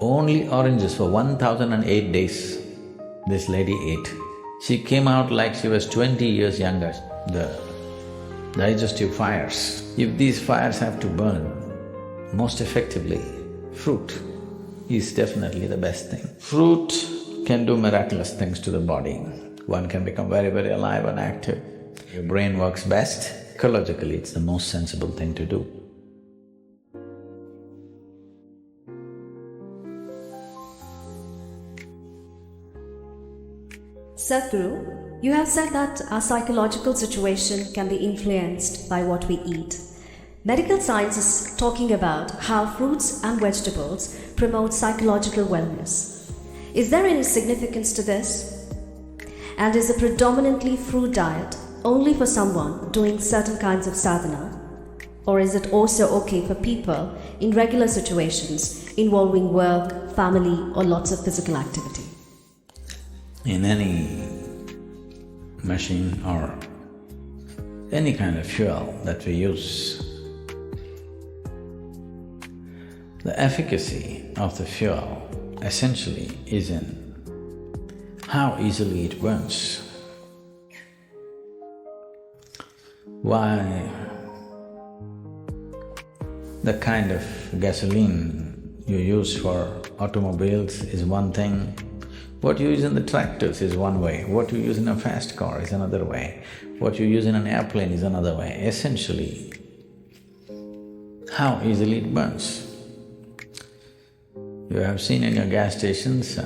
Only oranges for 1008 days this lady ate. She came out like she was 20 years younger. The digestive fires, if these fires have to burn, most effectively, fruit is definitely the best thing. Fruit can do miraculous things to the body. One can become very, very alive and active. Your brain works best. Psychologically, it's the most sensible thing to do. Sadhguru, you have said that our psychological situation can be influenced by what we eat. Medical science is talking about how fruits and vegetables promote psychological wellness. Is there any significance to this? And is a predominantly fruit diet only for someone doing certain kinds of sadhana? Or is it also okay for people in regular situations involving work, family, or lots of physical activity? In any machine or any kind of fuel that we use, the efficacy of the fuel essentially is in how easily it burns. Why the kind of gasoline you use for automobiles is one thing, what you use in the tractors is one way, what you use in a fast car is another way, what you use in an airplane is another way. Essentially, how easily it burns. You have seen in your gas stations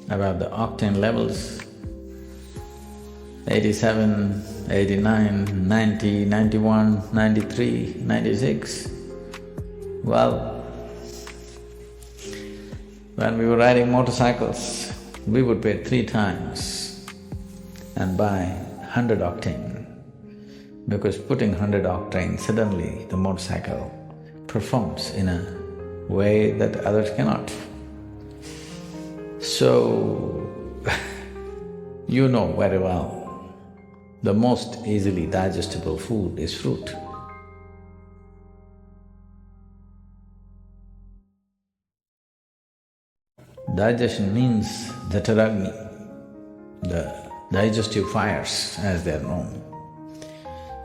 about the octane levels, 87, 89, 90, 91, 93, 96. Well, when we were riding motorcycles, we would pay 3 times and buy 100 octane, because putting 100 octane, suddenly the motorcycle performs in a way that others cannot. So, you know very well, the most easily digestible food is fruit. Digestion means the taragni, the digestive fires as they're known.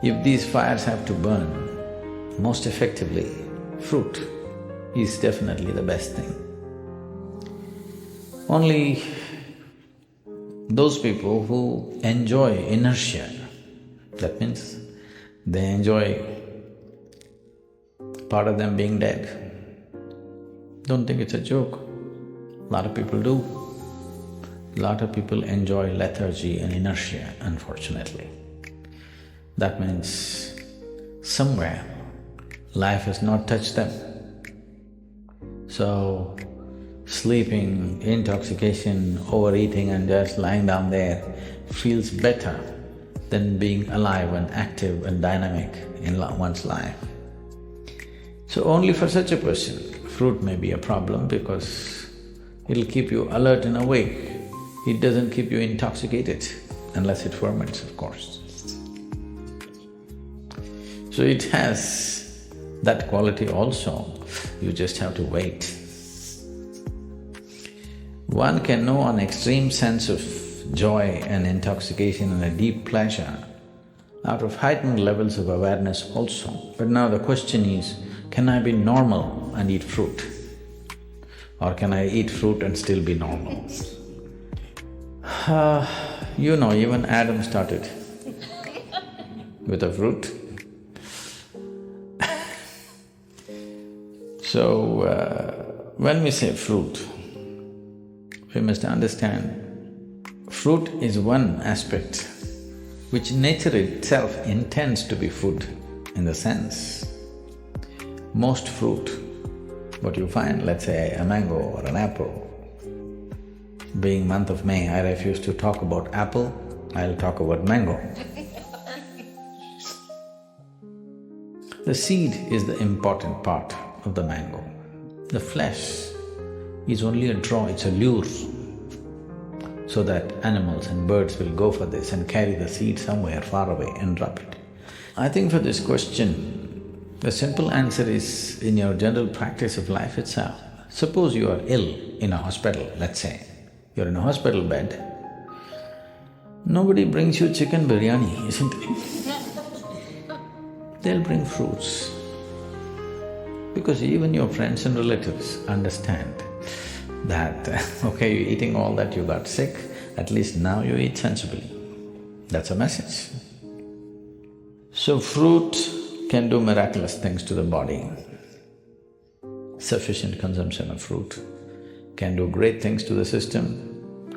If these fires have to burn, most effectively, fruit is definitely the best thing. Only those people who enjoy inertia, that means they enjoy part of them being dead. Don't think it's a joke. A lot of people do. A lot of people enjoy lethargy and inertia, unfortunately. That means somewhere life has not touched them. So, sleeping, intoxication, overeating and just lying down there feels better than being alive and active and dynamic in one's life. So only for such a person, fruit may be a problem because it'll keep you alert and awake. It doesn't keep you intoxicated, unless it ferments, of course. So it has that quality also, you just have to wait. One can know an extreme sense of joy and intoxication and a deep pleasure out of heightened levels of awareness also. But now the question is, can I be normal and eat fruit? Or can I eat fruit and still be normal? You know, even Adam started with a fruit. So, when we say fruit, we must understand fruit is one aspect which nature itself intends to be food in the sense. Most fruit, what you find, let's say a mango or an apple. Being month of May, I refuse to talk about apple, I'll talk about mango. The seed is the important part of the mango. The flesh is only a draw, it's a lure, so that animals and birds will go for this and carry the seed somewhere far away and drop it. I think for this question, the simple answer is in your general practice of life itself. Suppose you are ill in a hospital, let's say, you're in a hospital bed, nobody brings you chicken biryani, isn't it? They'll bring fruits. Because even your friends and relatives understand that, okay, you're eating all that, you got sick, at least now you eat sensibly. That's a message. So fruit can do miraculous things to the body. Sufficient consumption of fruit can do great things to the system.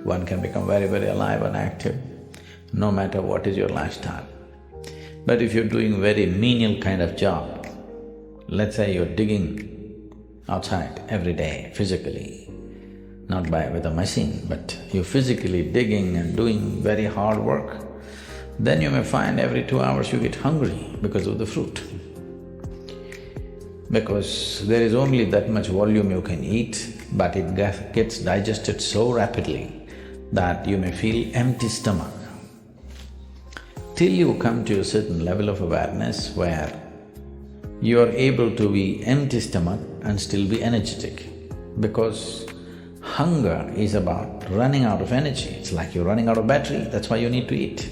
One can become very, very alive and active, no matter what is your lifestyle. But if you're doing very menial kind of job, let's say you're digging outside every day physically, not with a machine, but you're physically digging and doing very hard work, then you may find every 2 hours you get hungry because of the fruit. Because there is only that much volume you can eat, but it gets digested so rapidly that you may feel empty stomach. Till you come to a certain level of awareness where you are able to be empty stomach and still be energetic. Because hunger is about running out of energy, it's like you're running out of battery, that's why you need to eat.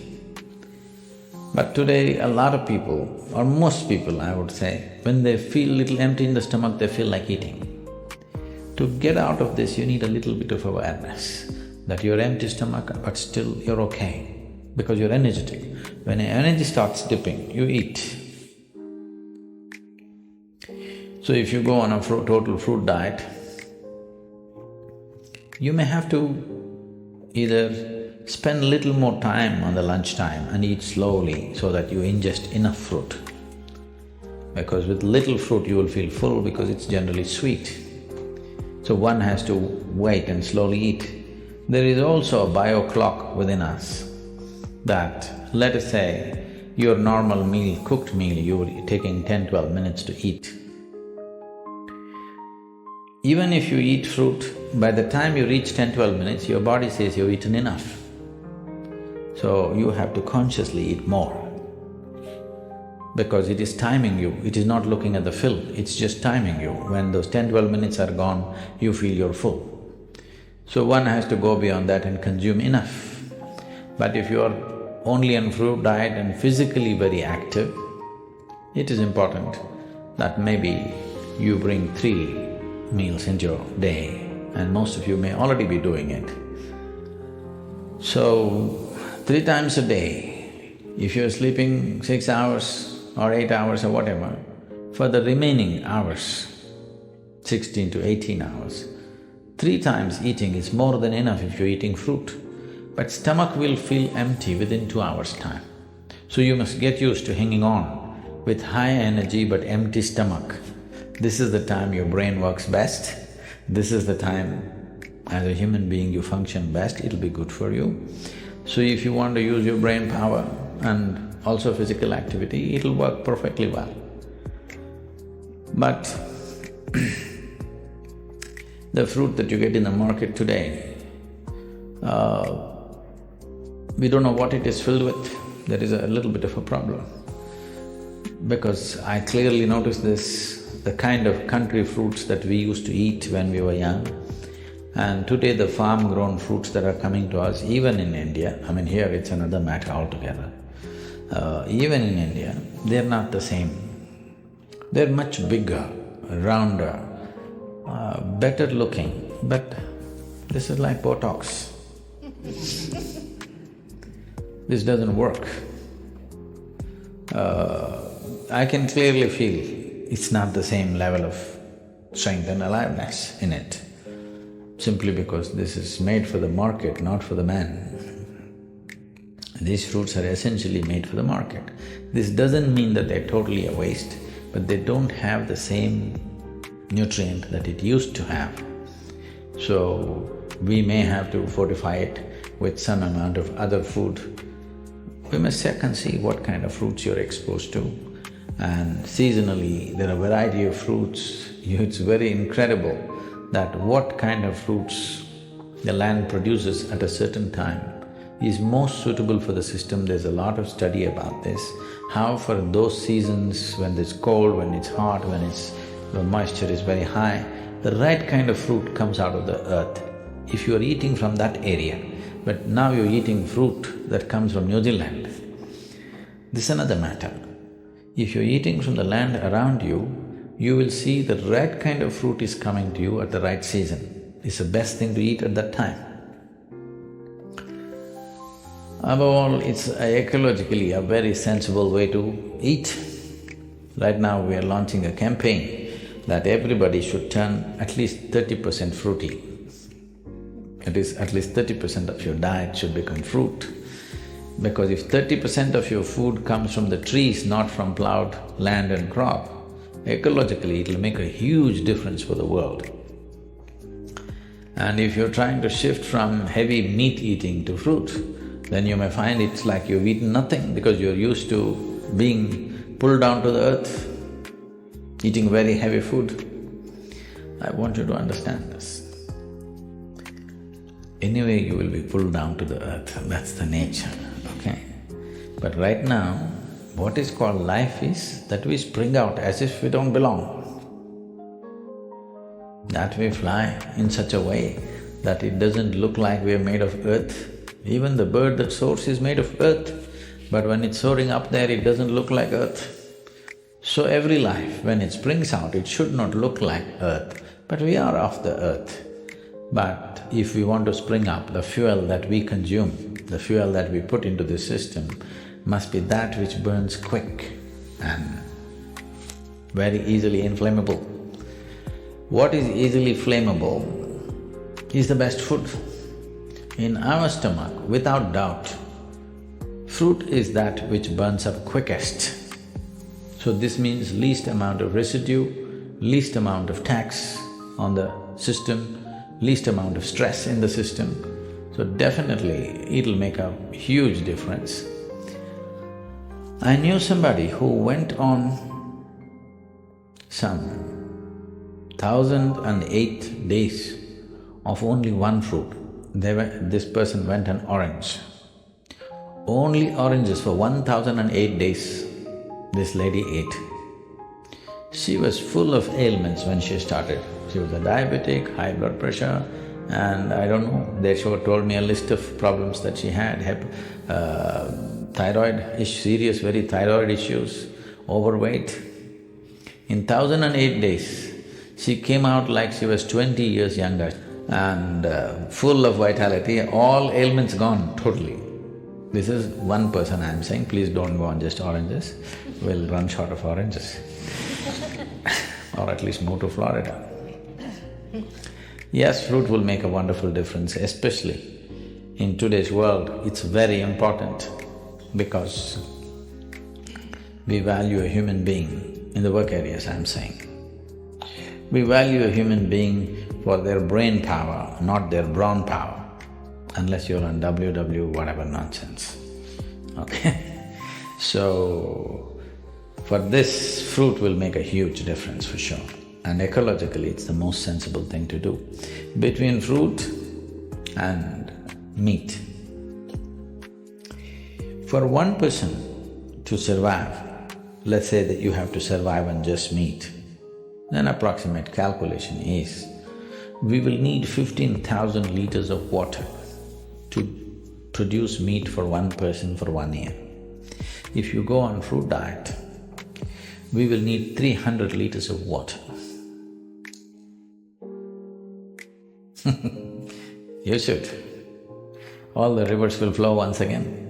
But today, a lot of people, or most people I would say, when they feel little empty in the stomach, they feel like eating. To get out of this, you need a little bit of awareness that you're empty stomach, but still you're okay, because you're energetic. When your energy starts dipping, you eat. So if you go on a total fruit diet, you may have to either spend little more time on the lunchtime and eat slowly so that you ingest enough fruit. Because with little fruit you will feel full because it's generally sweet. So one has to wait and slowly eat. There is also a bio clock within us that, let us say, your normal meal, cooked meal, you're taking 10-12 minutes to eat. Even if you eat fruit, by the time you reach 10-12 minutes, your body says you've eaten enough. So you have to consciously eat more, because it is timing you, it is not looking at the fill, it's just timing you. When those 10-12 minutes are gone, you feel you're full. So one has to go beyond that and consume enough. But if you're only on fruit diet and physically very active, it is important that maybe you bring 3 meals into your day, and most of you may already be doing it. So, 3 times a day, if you're sleeping 6 hours or 8 hours or whatever, for the remaining hours, 16 to 18 hours, 3 times eating is more than enough if you're eating fruit. But stomach will feel empty within 2 hours' time. So you must get used to hanging on with high energy but empty stomach. This is the time your brain works best, this is the time as a human being you function best, it'll be good for you. So if you want to use your brain power and also physical activity, it'll work perfectly well. But the fruit that you get in the market today, we don't know what it is filled with. There is a little bit of a problem. Because I clearly noticed this, the kind of country fruits that we used to eat when we were young, and today the farm-grown fruits that are coming to us, even in India, I mean here it's another matter altogether, even in India, they're not the same. They're much bigger, rounder, better looking, but this is like Botox. This doesn't work. I can clearly feel it's not the same level of strength and aliveness in it, simply because this is made for the market, not for the man. These fruits are essentially made for the market. This doesn't mean that they're totally a waste, but they don't have the same nutrient that it used to have. So, we may have to fortify it with some amount of other food. We must check and see what kind of fruits you're exposed to. And seasonally, there are a variety of fruits. It's very incredible that what kind of fruits the land produces at a certain time is most suitable for the system. There's a lot of study about this, how for those seasons when it's cold, when it's hot, when the moisture is very high, the right kind of fruit comes out of the earth. If you're eating from that area, but now you're eating fruit that comes from New Zealand, this is another matter. If you're eating from the land around you, you will see the right kind of fruit is coming to you at the right season. It's the best thing to eat at that time. Above all, it's ecologically a very sensible way to eat. Right now we are launching a campaign that everybody should turn at least 30% fruity. It is at least 30% of your diet should become fruit. Because if 30% of your food comes from the trees, not from plowed land and crop, ecologically it'll make a huge difference for the world. And if you're trying to shift from heavy meat eating to fruit, then you may find it's like you've eaten nothing because you're used to being pulled down to the earth, eating very heavy food. I want you to understand this. Anyway, you will be pulled down to the earth, that's the nature, okay? But right now, what is called life is that we spring out as if we don't belong. That we fly in such a way that it doesn't look like we are made of earth. Even the bird that soars is made of earth, but when it's soaring up there, it doesn't look like earth. So every life, when it springs out, it should not look like earth, but we are of the earth. But if we want to spring up, the fuel that we consume, the fuel that we put into the system must be that which burns quick and very easily inflammable. What is easily flammable is the best food. In our stomach, without doubt, fruit is that which burns up quickest. So this means least amount of residue, least amount of tax on the system, least amount of stress in the system. So definitely it'll make a huge difference. I knew somebody who went on some 1,008 days of only one fruit. This person went on orange. Only oranges for 1,008 days this lady ate. She was full of ailments when she started. She was a diabetic, high blood pressure, and I don't know, they told me a list of problems that she had, serious very thyroid issues, overweight. In 1,008 days, she came out like she was 20 years younger and full of vitality, all ailments gone totally. This is one person I'm saying, please don't go on just oranges, we'll run short of oranges or at least move to Florida. Yes, fruit will make a wonderful difference, especially in today's world. It's very important because we value a human being, in the work areas I'm saying. We value a human being for their brain power, not their brawn power, unless you're on WW whatever nonsense, okay? So, for this, fruit will make a huge difference for sure. And ecologically, it's the most sensible thing to do. Between fruit and meat, for one person to survive, let's say that you have to survive on just meat, then approximate calculation is, we will need 15,000 liters of water to produce meat for one person for 1 year. If you go on fruit diet, we will need 300 liters of water. You should. All the rivers will flow once again.